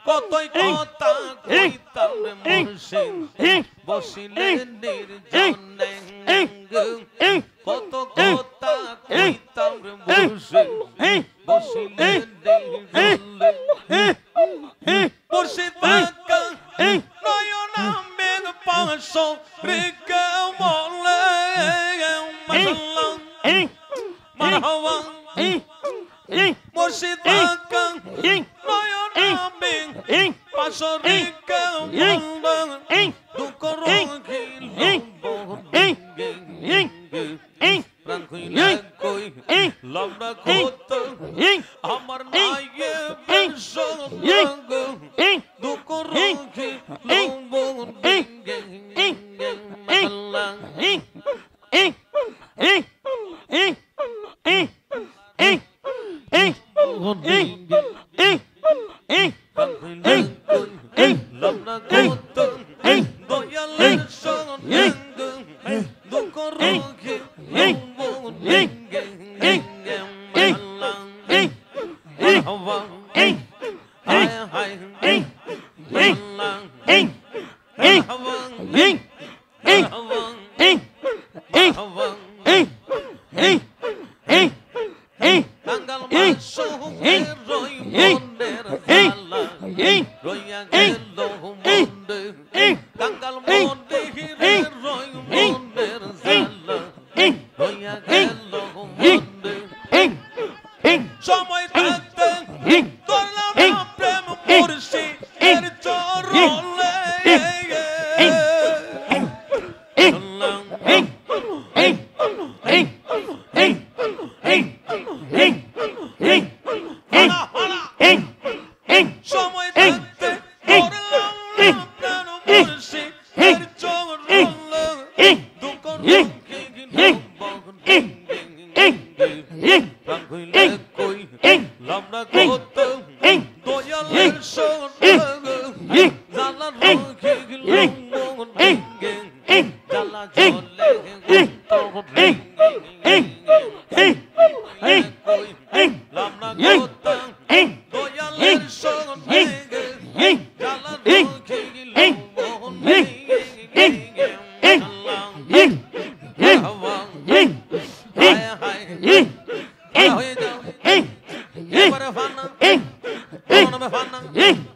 কতই কথা কইতাম রে মুর্শিদ বসিলে নির্জনে কত কথা কইতাম রে মুর্শিদ বসিলে নির্জনে মুর্শিদ বাঁকা নয়না মেঘ পাশো রেখে বলে মাশাআল্লাহ মারহাবা মুর্শিদ বাঁকা নয়না মেঘ পাশো রেখে বলে দুঃখ রহিল প্রাণ কইলে কই লম্বা কত আমার নাইয়ে বেশো দুঃখ Hey!